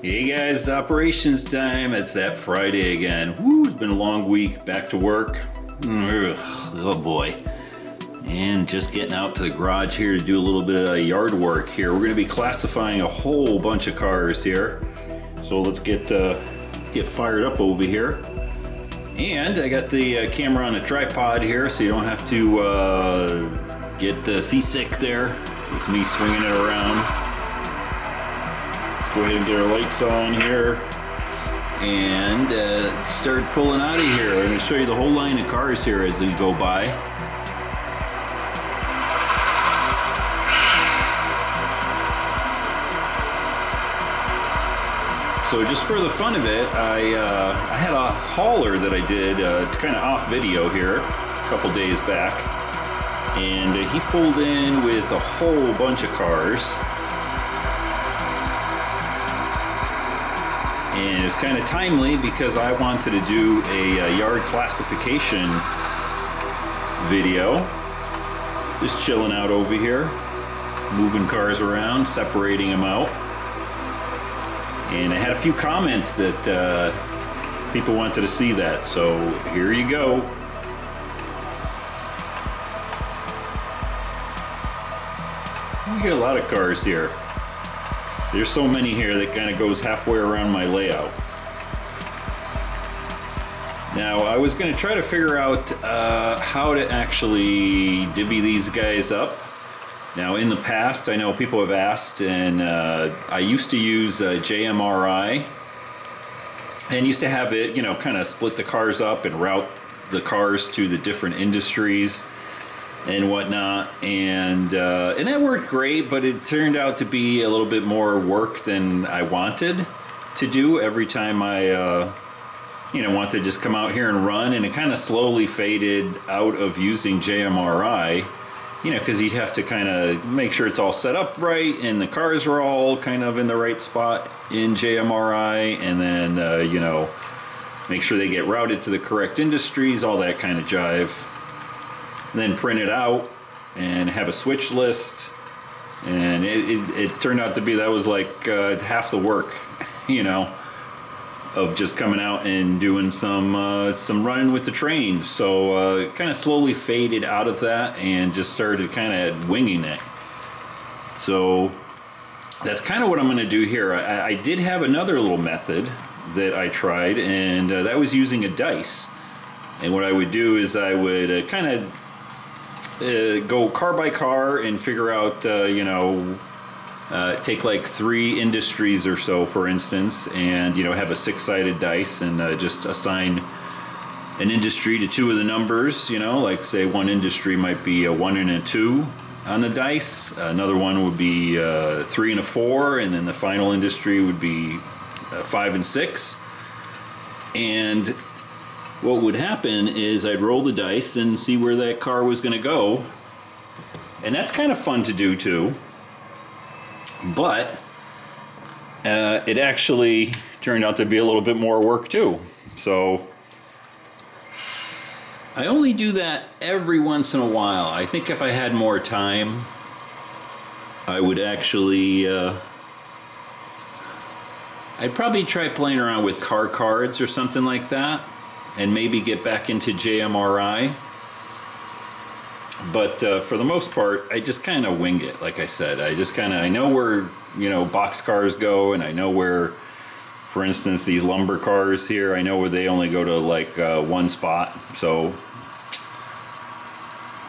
Hey guys, operations time. It's that Friday again. Woo, it's been a long week. Back to work. Ugh, oh boy. And just getting out to the garage here to do a little bit of yard work here. We're going to be classifying a whole bunch of cars here. So let's get fired up over here. And I got the camera on a tripod here, so you don't have to get seasick there with me swinging it around. Go ahead and get our lights on here and start pulling out of here. I'm going to show you the whole line of cars here as we go by. So just for the fun of it, I had a hauler that I did kind of off video here a couple days back, and he pulled in with a whole bunch of cars. And it's kind of timely because I wanted to do a yard classification video. Just chilling out over here, moving cars around, separating them out. And I had a few comments that people wanted to see that, so here you go. We get a lot of cars here. There's so many here that kind of goes halfway around my layout. Now, I was going to try to figure out how to actually divvy these guys up. Now, in the past, I know people have asked, and I used to use JMRI, and used to have it, kind of split the cars up and route the cars to the different industries and whatnot, and that worked great, but it turned out to be a little bit more work than I wanted to do every time I want to just come out here and run, and it kind of slowly faded out of using JMRI, because you'd have to kind of make sure it's all set up right and the cars are all kind of in the right spot in JMRI, and then make sure they get routed to the correct industries, all that kind of jive. And then print it out and have a switch list, and it turned out to be that was like half the work, of just coming out and doing some running with the trains. So kind of slowly faded out of that and just started kind of winging it. So that's kind of what I'm going to do here. I did have another little method that I tried, and that was using a dice. And what I would do is I would kind of go car by car and figure out, take like 3 industries or so, for instance, and have a 6-sided dice and just assign an industry to 2 of the numbers. Like say one industry might be a 1 and a 2 on the dice, another one would be 3 and a 4, and then the final industry would be 5 and 6. And what would happen is I'd roll the dice and see where that car was going to go. And that's kind of fun to do too. But it actually turned out to be a little bit more work too. So I only do that every once in a while. I think if I had more time, I would actually I'd probably try playing around with car cards or something like that, and maybe get back into JMRI. But for the most part, I just kind of wing it. Like I said, I know where box cars go, and I know where, for instance, these lumber cars here, I know where they only go to like one spot. So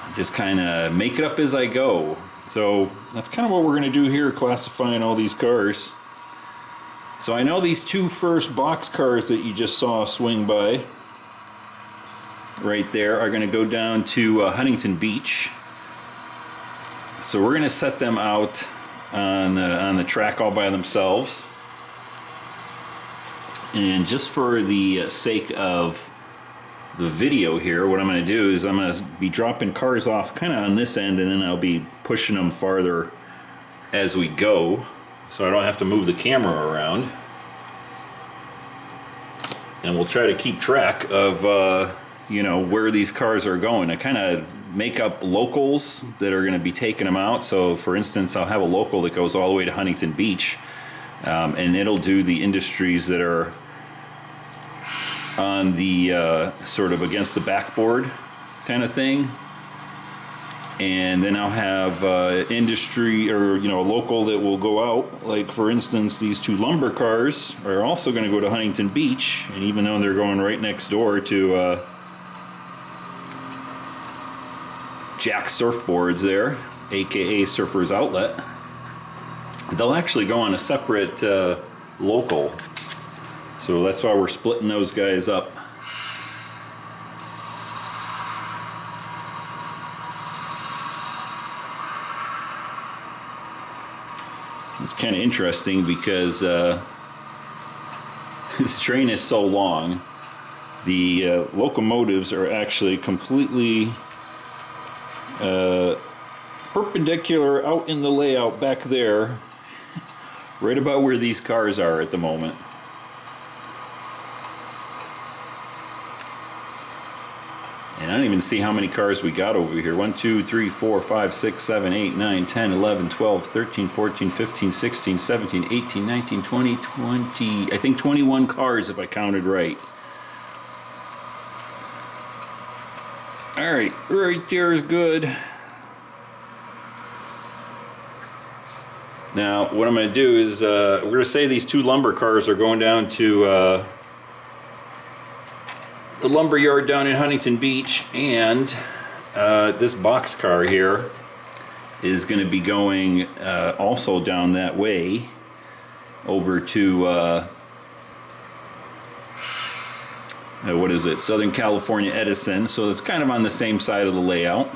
I just kind of make it up as I go. So that's kind of what we're going to do here, classifying all these cars. So I know these 2 first box cars that you just saw swing by right there are going to go down to Huntington Beach. So we're going to set them out on the track all by themselves. And just for the sake of the video here, what I'm going to do is I'm going to be dropping cars off kind of on this end, and then I'll be pushing them farther as we go, so I don't have to move the camera around. And we'll try to keep track of where these cars are going. I kind of make up locals that are going to be taking them out. So for instance, I'll have a local that goes all the way to Huntington Beach, and it'll do the industries that are on the sort of against the backboard kind of thing. And then I'll have industry or a local that will go out. Like for instance, these two lumber cars are also going to go to Huntington Beach, and even though they're going right next door to Jack's Surfboards there, aka Surfers Outlet, they'll actually go on a separate local. So that's why we're splitting those guys up. It's kind of interesting because this train is so long. The locomotives are actually completely perpendicular out in the layout back there, right about where these cars are at the moment. And I don't even see how many cars we got over here. 1, 2, 3, 4, 5, 6, 7, 8, 9, 10, 11, 12, 13, 14, 15, 16, 17, 18, 19, 20, 20. I think 21 cars if I counted right. Alright, right there is good. Now, what I'm going to do is, we're going to say these two lumber cars are going down to the lumber yard down in Huntington Beach, and this box car here is going to be going also down that way over to what is it, Southern California Edison. So it's kind of on the same side of the layout,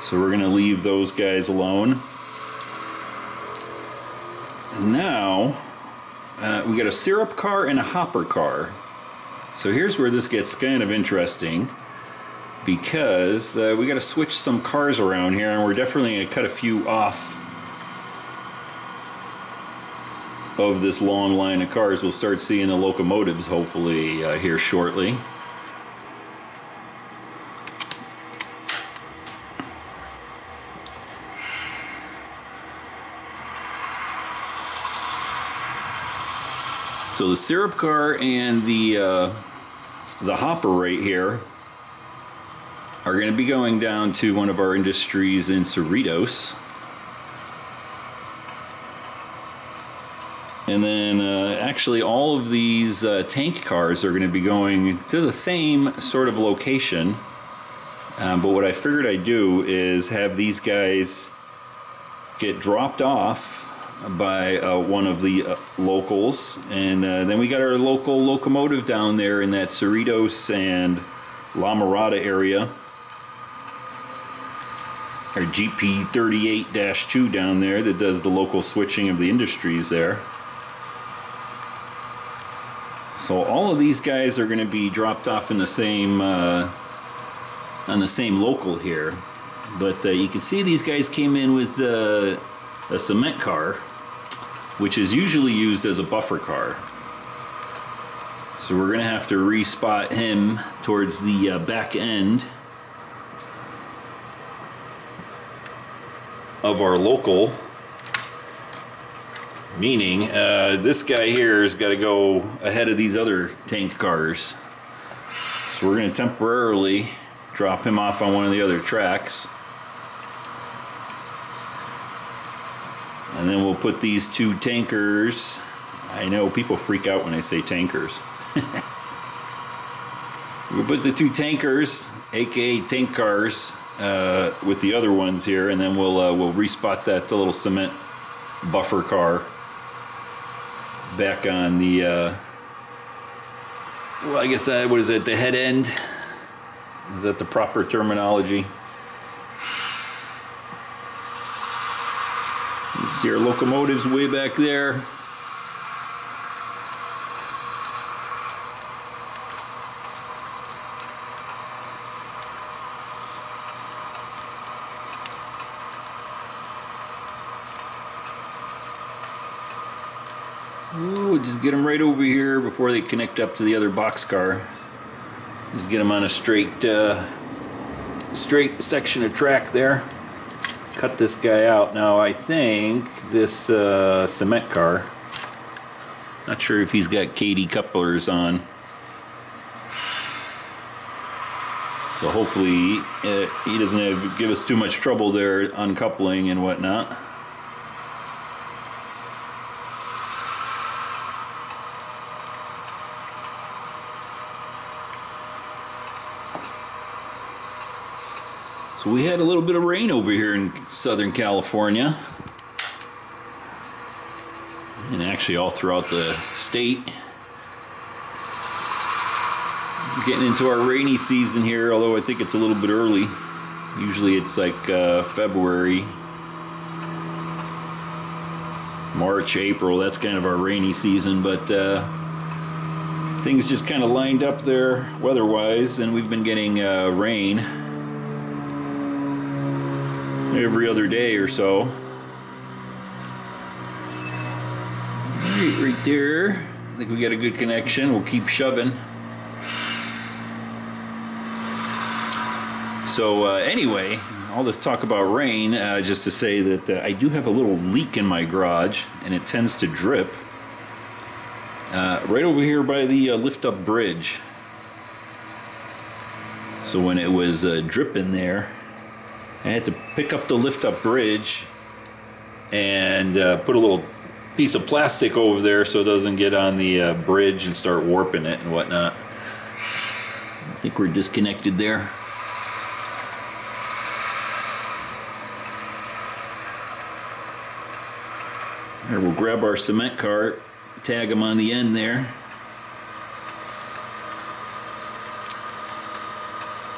so we're going to leave those guys alone. And now we got a syrup car and a hopper car. So here's where this gets kind of interesting, because we got to switch some cars around here, and we're definitely going to cut a few off of this long line of cars. We'll start seeing the locomotives hopefully here shortly. So the syrup car and the hopper right here are going to be going down to one of our industries in Cerritos. And then actually all of these tank cars are going to be going to the same sort of location. But what I figured I'd do is have these guys get dropped off by one of the locals, and then we got our local locomotive down there in that Cerritos and La Mirada area, our GP38-2 down there that does the local switching of the industries there. So all of these guys are going to be dropped off in the same on the same local here, but you can see these guys came in with a cement car, which is usually used as a buffer car. So we're gonna have to respot him towards the back end of our local, meaning this guy here has got to go ahead of these other tank cars. So we're gonna temporarily drop him off on one of the other tracks. And then we'll put these two tankers. I know people freak out when I say tankers. We'll put the two tankers, aka tank cars, with the other ones here, and then we'll respot that the little cement buffer car back on the well, I guess what is it, the head end? Is that the proper terminology? See our locomotives way back there. Ooh, just get them right over here before they connect up to the other boxcar. Just get them on a straight section of track there. Cut this guy out. Now I think this cement car Not sure if he's got KD couplers on. So hopefully he doesn't give us too much trouble there uncoupling and whatnot. So we had a little bit of rain over here in Southern California. And actually all throughout the state. Getting into our rainy season here, although I think it's a little bit early. Usually it's like February, March, April. That's kind of our rainy season, but things just kind of lined up there weather-wise, and we've been getting rain every other day or so. Right there. I think we got a good connection. We'll keep shoving. So anyway, all this talk about rain, just to say that I do have a little leak in my garage, and it tends to drip right over here by the lift-up bridge. So when it was dripping there, I had to pick up the lift-up bridge and put a little piece of plastic over there so it doesn't get on the bridge and start warping it and whatnot. I think we're disconnected there. Here, we'll grab our cement cart, tag them on the end there.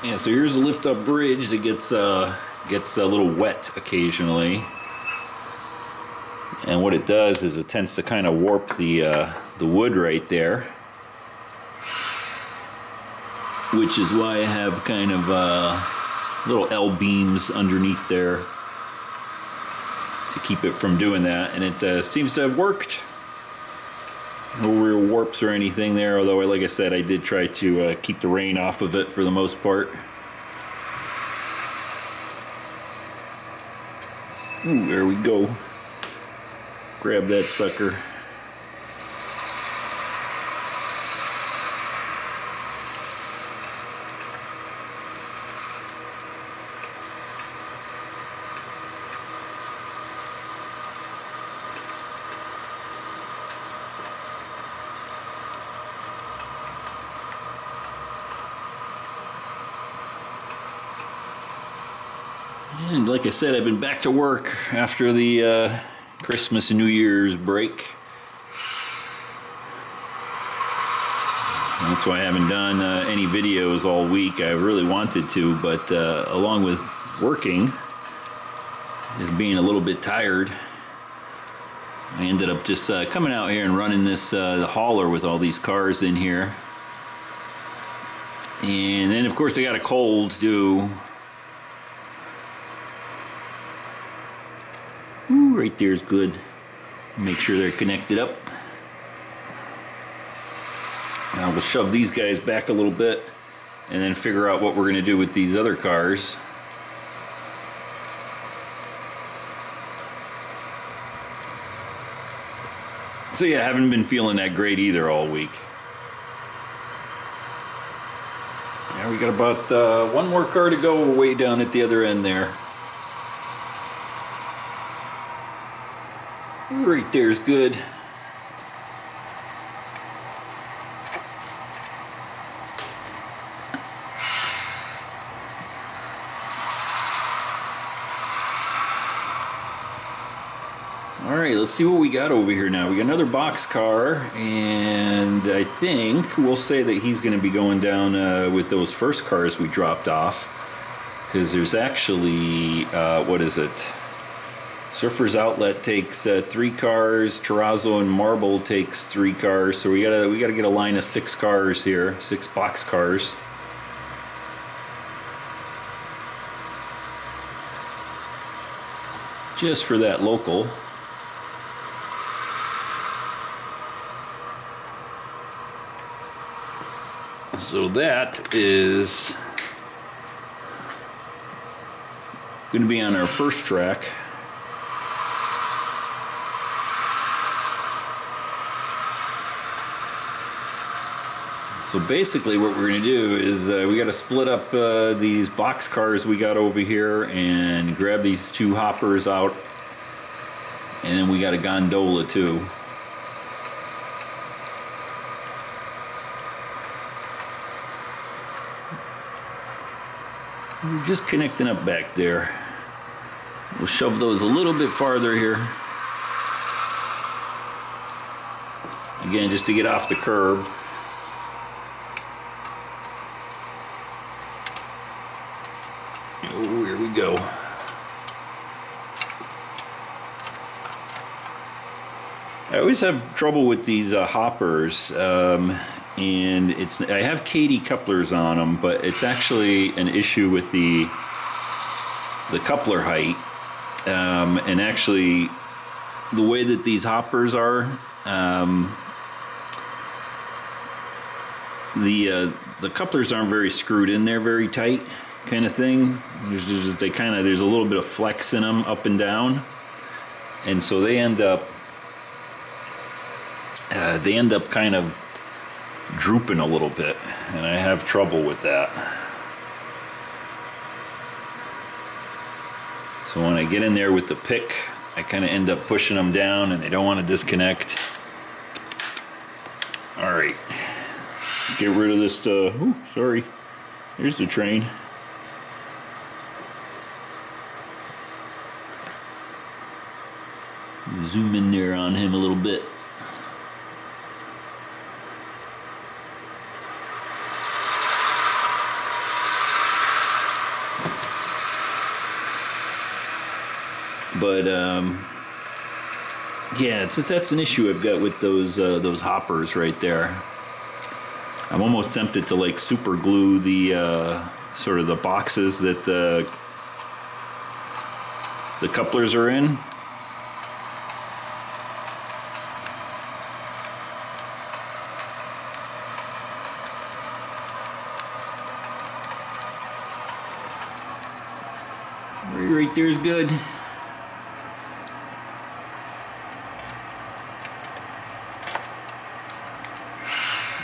Yeah, so here's a lift-up bridge that gets a little wet occasionally. And what it does is it tends to kind of warp the wood right there. Which is why I have kind of little L-beams underneath there to keep it from doing that, and it seems to have worked. No real warps or anything there, although like I said, I did try to keep the rain off of it for the most part. Ooh, there we go. Grab that sucker. And like I said, I've been back to work after the Christmas and New Year's break. And that's why I haven't done any videos all week. I really wanted to, but along with working, just being a little bit tired, I ended up just coming out here and running this the hauler with all these cars in here. And then of course I got a cold too. Ooh, right there's good. Make sure they're connected up. Now we'll shove these guys back a little bit and then figure out what we're going to do with these other cars. So yeah, I haven't been feeling that great either all week. Yeah, we got about one more car to go. We're way down at the other end there. Right there's good. Alright, let's see what we got over here now. We got another box car, and I think we'll say that he's going to be going down with those first cars we dropped off. Because there's actually, what is it? Surfer's Outlet takes 3 cars, Terrazzo and Marble takes 3 cars, so we gotta get a line of 6 cars here, 6 box cars. Just for that local. So that is going to be on our first track. So basically what we're going to do is we got to split up these box cars we got over here and grab these 2 hoppers out, and then we got a gondola too. We're just connecting up back there. We'll shove those a little bit farther here. Again, just to get off the curb. Oh, here we go. I always have trouble with these hoppers, and I have Katy couplers on them, but it's actually an issue with the coupler height, and actually the way that these hoppers are, the couplers aren't very screwed in there very tight, kind of thing. There's a little bit of flex in them up and down, and so they end up kind of drooping a little bit, and I have trouble with that. So when I get in there with the pick, I kind of end up pushing them down, and they don't want to disconnect. All right, let's get rid of this. Ooh, sorry. Here's the train. Zoom in there on him a little bit. But yeah, that's an issue I've got with those hoppers right there. I'm almost tempted to like super glue the sort of the boxes that the couplers are in. Right there's good.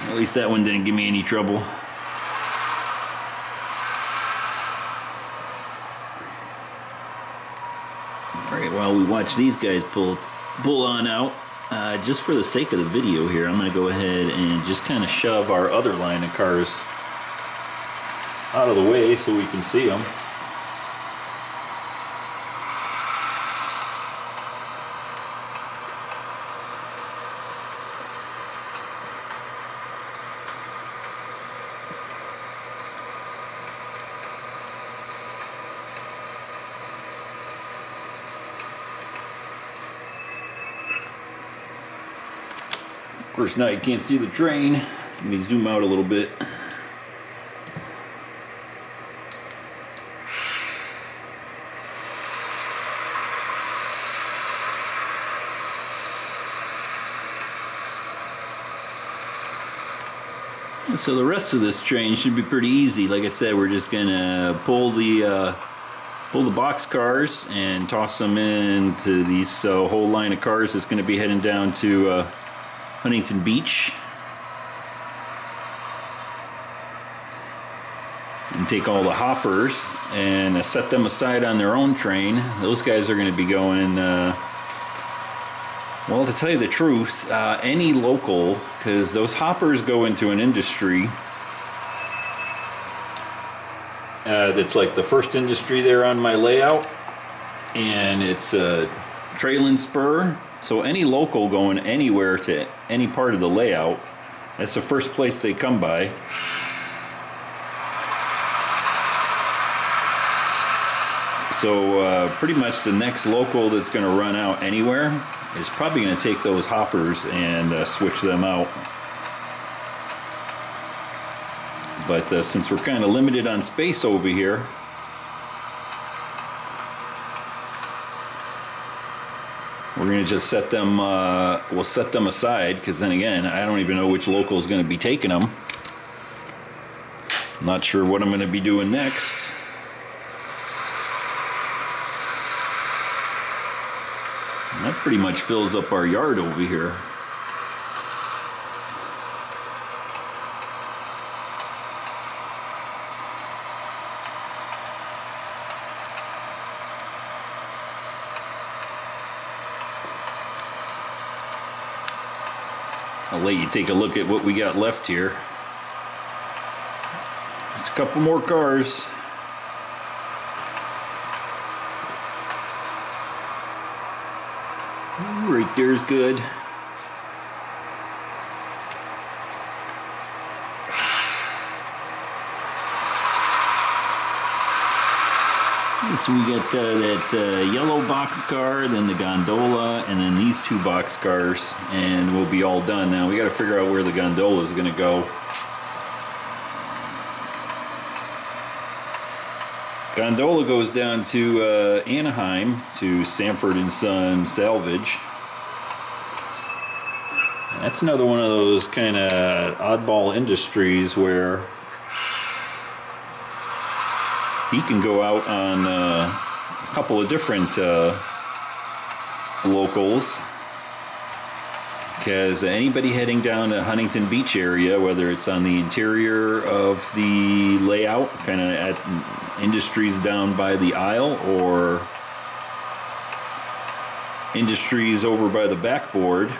At least that one didn't give me any trouble. Alright, while we watch these guys pull on out, just for the sake of the video here, I'm going to go ahead and just kind of shove our other line of cars out of the way so we can see them. Of course, now you can't see the train. Let me zoom out a little bit. So the rest of this train should be pretty easy. Like I said, we're just gonna pull the box cars and toss them into these whole line of cars that's gonna be heading down to Huntington Beach. And take all the hoppers and set them aside on their own train. Those guys are going to be going, well, to tell you the truth, any local, because those hoppers go into an industry that's like the first industry there on my layout, and it's a trail and spur. So any local going anywhere to any part of the layout, that's the first place they come by. So pretty much the next local that's going to run out anywhere is probably going to take those hoppers and switch them out. But since we're kind of limited on space over here, we're going to just set them, we'll set them aside, because then again, I don't even know which local is going to be taking them. I'm not sure what I'm going to be doing next. And that pretty much fills up our yard over here. I'll let you take a look at what we got left here. Just a couple more cars. Right there's good. So we got that yellow boxcar, then the gondola, and then these two boxcars, and we'll be all done. Now we got to figure out where the gondola is going to go. Gondola goes down to Anaheim to Sanford and Son Salvage. And that's another one of those kind of oddball industries where he can go out on a couple of different locals, because anybody heading down to Huntington Beach area, whether it's on the interior of the layout, kind of at Industries down by the aisle, or Industries over by the backboard,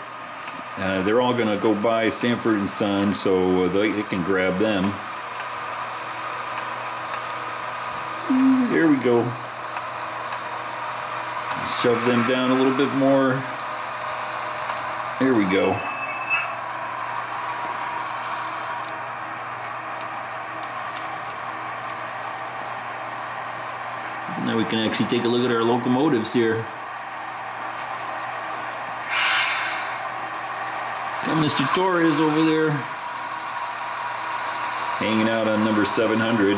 they're all going to go by Sanford and Son, so they can grab them. There we go. Shove them down a little bit more. There we go. Now we can actually take a look at our locomotives here. Got Mr. Torres over there, hanging out on number 700.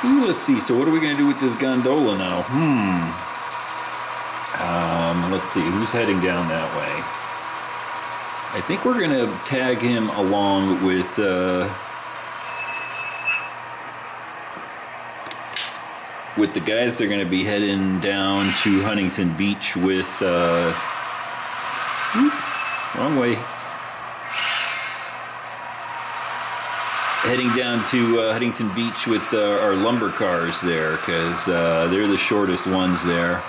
Ooh, let's see. So what are we going to do with this gondola now? Let's see. Who's heading down that way? I think we're going to tag him along with the guys that are going to be heading down to Huntington Beach with wrong way. Heading down to Huntington Beach with our lumber cars there, because they're the shortest ones there.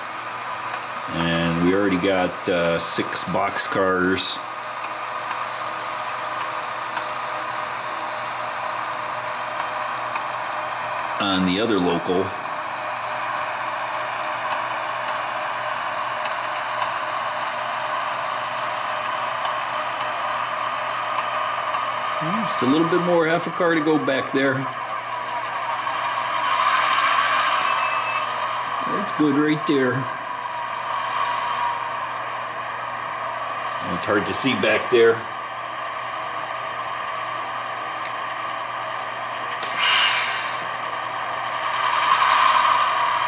And we already got 6 box cars. On the other local. Just a little bit more, half a car to go back there. That's good right there. It's hard to see back there.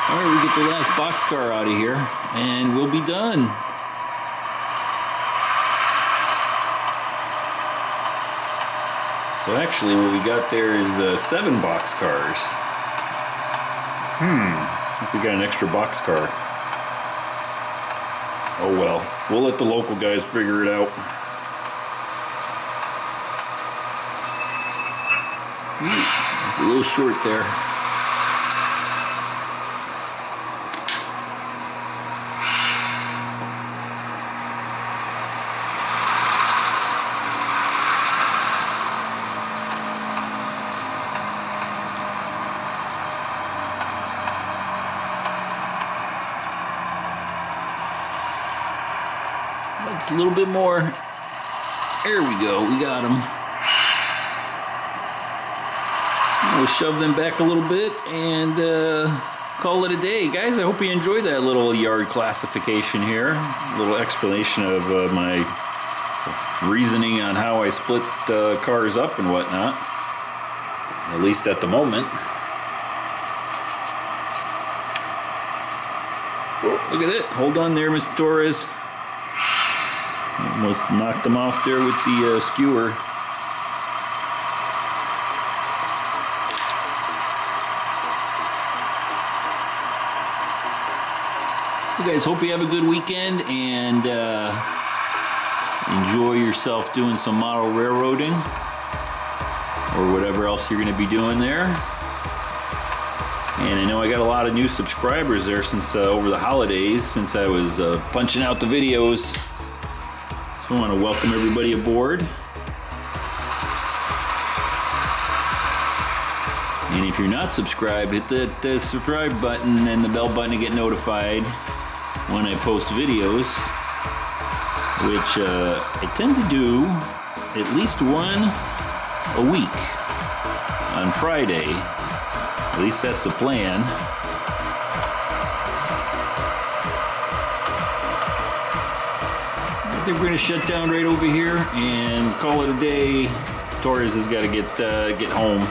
All right, we get the last boxcar out of here, and we'll be done. So actually what we got there is 7 boxcars. I think we got an extra boxcar. Oh well, we'll let the local guys figure it out. A little short there. A little bit more. There we go. We got them. We'll shove them back a little bit and call it a day. Guys, I hope you enjoyed that little yard classification here. A little explanation of my reasoning on how I split cars up and whatnot. At least at the moment. Oh, look at it. Hold on there, Mr. Torres. Almost knocked them off there with the skewer. You guys, hope you have a good weekend and enjoy yourself doing some model railroading or whatever else you're going to be doing there. And I know I got a lot of new subscribers there since over the holidays, since I was punching out the videos. So I want to welcome everybody aboard. And if you're not subscribed, hit the subscribe button and the bell button to get notified when I post videos, which I tend to do at least one a week on Friday. At least that's the plan. I think we're going to shut down right over here and call it a day. Torres has got to get home.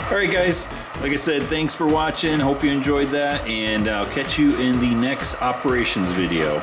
Alright guys, like I said, thanks for watching. Hope you enjoyed that, and I'll catch you in the next operations video.